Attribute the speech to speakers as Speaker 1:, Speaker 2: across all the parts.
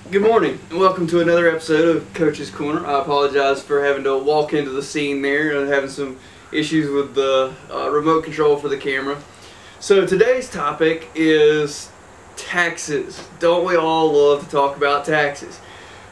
Speaker 1: Good morning, and welcome to another episode of Coach's Corner. I apologize for having to walk into the scene there and having some issues with the remote control for the camera. So today's topic is taxes. Don't we all love to talk about taxes?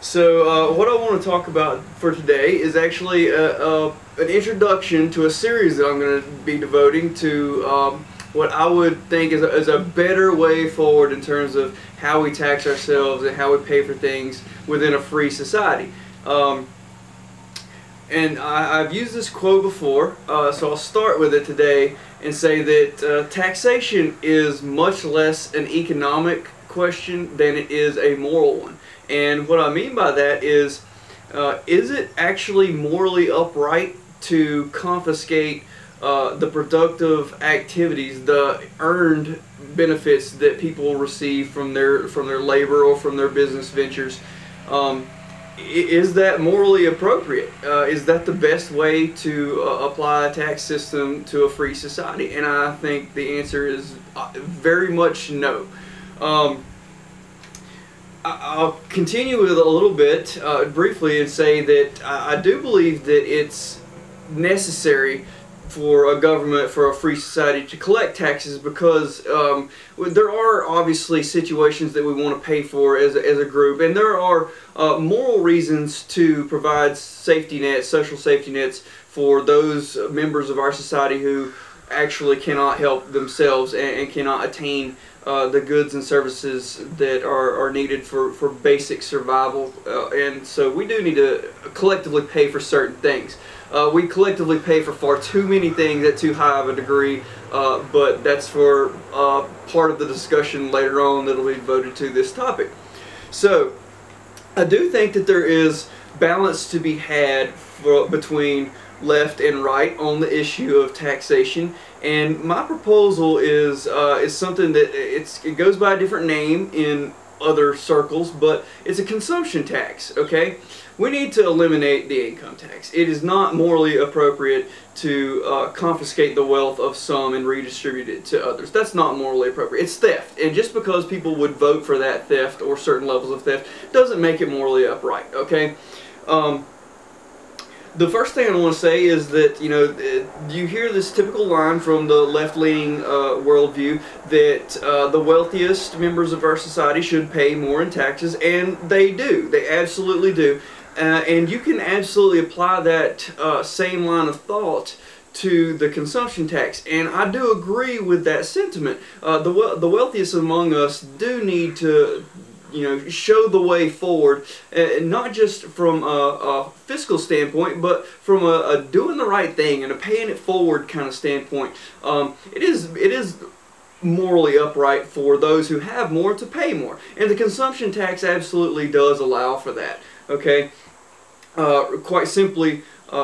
Speaker 1: So what I want to talk about for today is actually an introduction to a series that I'm going to be devoting to what I would think is a better way forward in terms of how we tax ourselves and how we pay for things within a free society. And I've used this quote before, so I'll start with it today and say that taxation is much less an economic question than it is a moral one. And what I mean by that is it actually morally upright to confiscate the productive activities, the earned benefits that people receive from their labor or from their business ventures? Is that morally appropriate? Is that the best way to apply a tax system to a free society? And I think the answer is very much no. I'll continue with it a little bit briefly and say that I do believe that it's necessary for a government, for a free society, to collect taxes, because there are obviously situations that we want to pay for as a group, and there are moral reasons to provide safety nets, social safety nets, for those members of our society who actually cannot help themselves and cannot attain the goods and services that are needed for basic survival. And so we do need to collectively pay for certain things. We collectively pay for far too many things at too high of a degree, but that's for part of the discussion later on that will be devoted to this topic. So I do think that there is balance to be had between left and right on the issue of taxation, and my proposal is something that it goes by a different name in other circles, but it's a consumption tax. Okay, we need to eliminate the income tax. It is not morally appropriate to confiscate the wealth of some and redistribute it to others. That's not morally appropriate. It's theft, and just because people would vote for that theft or certain levels of theft doesn't make it morally upright. Okay. The first thing I want to say is that, you know, you hear this typical line from the left-leaning worldview that the wealthiest members of our society should pay more in taxes, and they do. They absolutely do. And you can absolutely apply that same line of thought to the consumption tax, and I do agree with that sentiment. The wealthiest among us do need to, you know, show the way forward, not just from a fiscal standpoint, but from a doing the right thing and a paying it forward kind of standpoint. It is morally upright for those who have more to pay more, and the consumption tax absolutely does allow for that. Okay, quite simply,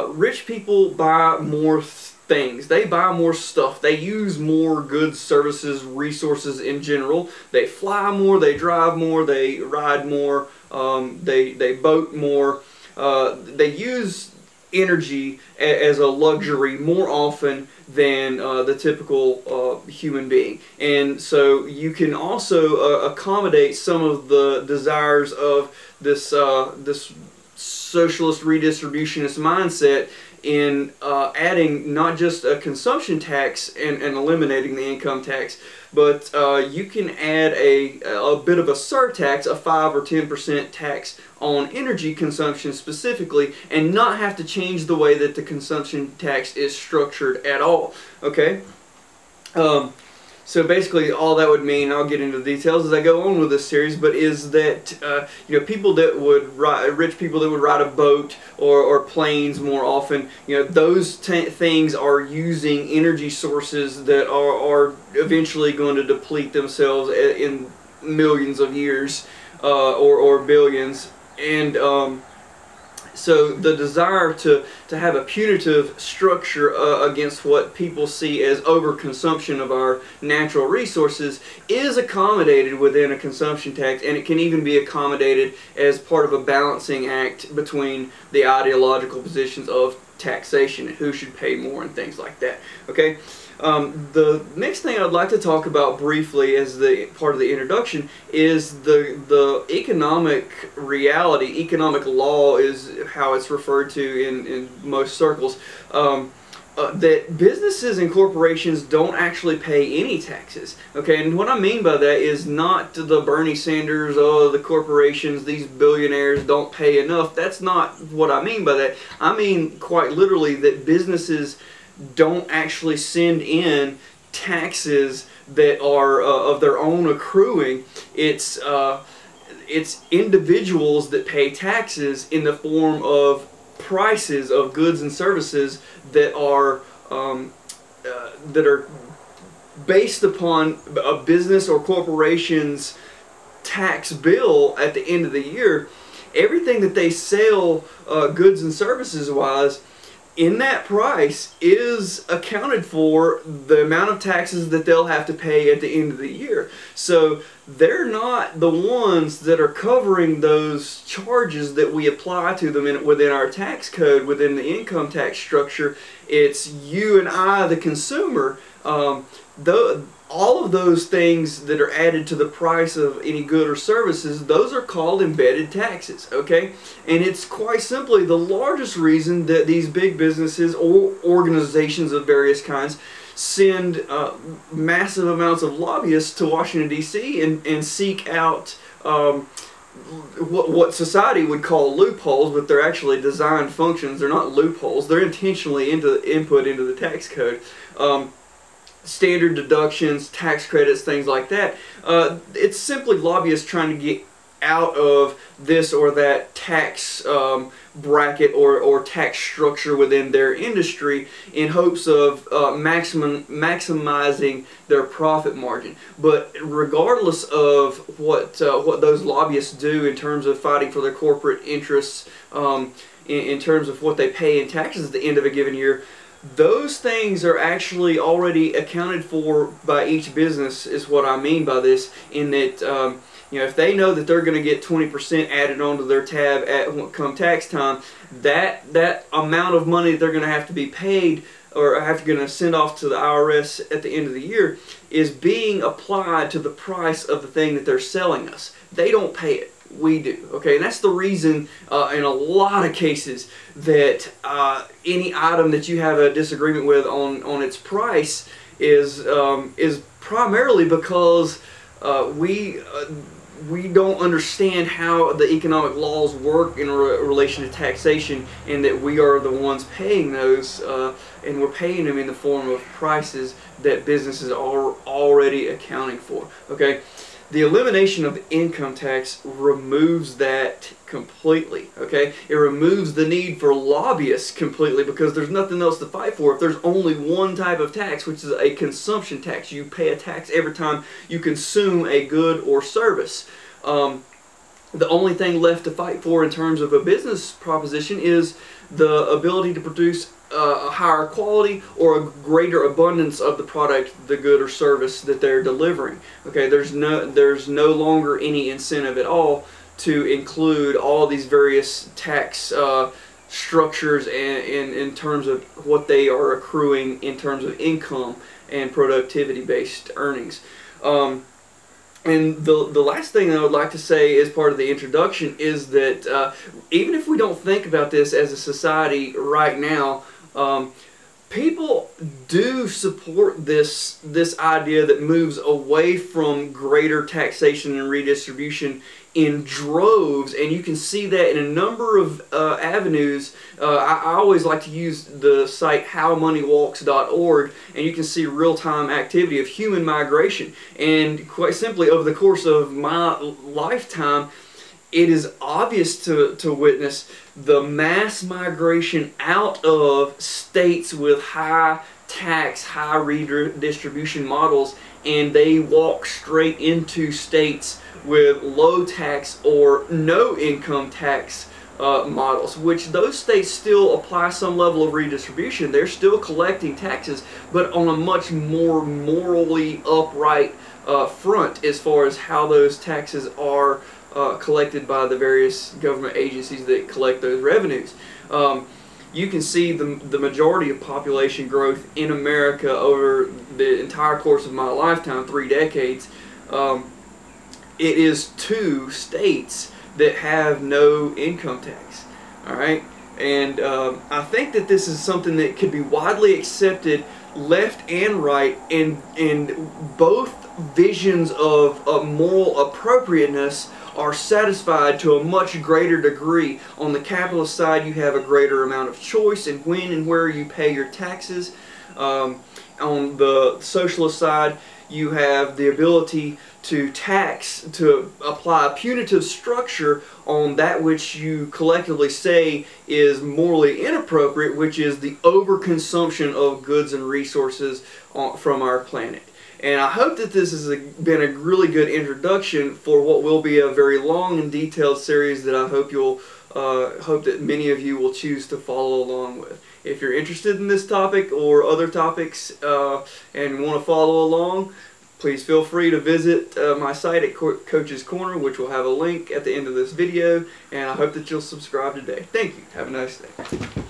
Speaker 1: rich people buy more things. They buy more stuff. They use more goods, services, resources in general. They fly more. They drive more. They ride more. They boat more. They use energy as a luxury more often than the typical human being. And so you can also accommodate some of the desires of this this socialist redistributionist mindset in adding not just a consumption tax and eliminating the income tax, but you can add a bit of a surtax, a 5 or 10% tax on energy consumption specifically, and not have to change the way that the consumption tax is structured at all. Okay? So basically all that would mean, I'll get into the details as I go on with this series, but is that you know, people that would rich people that would ride a boat or planes more often, you know, those things are using energy sources that are eventually going to deplete themselves in millions of years or billions. And so the desire to have a punitive structure against what people see as overconsumption of our natural resources is accommodated within a consumption tax, and it can even be accommodated as part of a balancing act between the ideological positions of taxation and who should pay more and things like that. Okay, The next thing I'd like to talk about briefly as the part of the introduction is the economic reality. Economic law is how it's referred to in most circles. That businesses and corporations don't actually pay any taxes. Okay, and what I mean by that is not the Bernie Sanders, oh, the corporations, these billionaires don't pay enough. That's not what I mean by that. I mean quite literally that businesses don't actually send in taxes that are of their own accruing. It's individuals that pay taxes in the form of prices of goods and services that are based upon a business or corporation's tax bill at the end of the year. Everything that they sell goods and services wise, in that price is accounted for the amount of taxes that they'll have to pay at the end of the year. So they're not the ones that are covering those charges that we apply to them within our tax code, within the income tax structure. It's you and I, the consumer. All of those things that are added to the price of any good or services, those are called embedded taxes, okay? And it's quite simply the largest reason that these big businesses or organizations of various kinds send massive amounts of lobbyists to Washington, D.C. and seek out what society would call loopholes, but they're actually designed functions. They're not loopholes. They're intentionally input into the tax code. Standard deductions, tax credits, things like that. It's simply lobbyists trying to get out of this or that tax bracket or tax structure within their industry in hopes of maximizing their profit margin. But regardless of what those lobbyists do in terms of fighting for their corporate interests, in terms of what they pay in taxes at the end of a given year, those things are actually already accounted for by each business, is what I mean by this, in that if they know that they're going to get 20% added onto their tab at come tax time, that amount of money they're going to have to be paid or going to send off to the IRS at the end of the year is being applied to the price of the thing that they're selling us. They don't pay it. We do, okay, and that's the reason in a lot of cases that any item that you have a disagreement with on its price is primarily because we don't understand how the economic laws work in relation to taxation, and that we are the ones paying those, and we're paying them in the form of prices that businesses are already accounting for, okay. The elimination of income tax removes that completely, okay? It removes the need for lobbyists completely because there's nothing else to fight for. If there's only one type of tax, which is a consumption tax, you pay a tax every time you consume a good or service. The only thing left to fight for in terms of a business proposition is the ability to produce a higher quality or a greater abundance of the product, the good or service that they're delivering. Okay, there's no longer any incentive at all to include all these various tax structures and in terms of what they are accruing in terms of income and productivity-based earnings. And the last thing I would like to say as part of the introduction is that even if we don't think about this as a society right now, people do support this idea that moves away from greater taxation and redistribution in droves, and you can see that in a number of avenues. I always like to use the site howmoneywalks.org, and you can see real-time activity of human migration. And quite simply, over the course of my lifetime, it is obvious to witness the mass migration out of states with high tax, high redistribution models, and they walk straight into states with low tax or no income tax models, which those states still apply some level of redistribution. They're still collecting taxes, but on a much more morally upright front as far as how those taxes are collected by the various government agencies that collect those revenues. you can see the majority of population growth in America over the entire course of my lifetime, 3 decades. It is 2 states that have no income tax. All right, and I think that this is something that could be widely accepted, left and right, and both visions of moral appropriateness are satisfied to a much greater degree. On the capitalist side, you have a greater amount of choice in when and where you pay your taxes. On the socialist side, you have the ability to apply a punitive structure on that which you collectively say is morally inappropriate, which is the overconsumption of goods and resources from our planet. And I hope that this has been a really good introduction for what will be a very long and detailed series that I hope hope that many of you will choose to follow along with. If you're interested in this topic or other topics and want to follow along, please feel free to visit my site at Coach's Corner, which will have a link at the end of this video, and I hope that you'll subscribe today. Thank you. Have a nice day.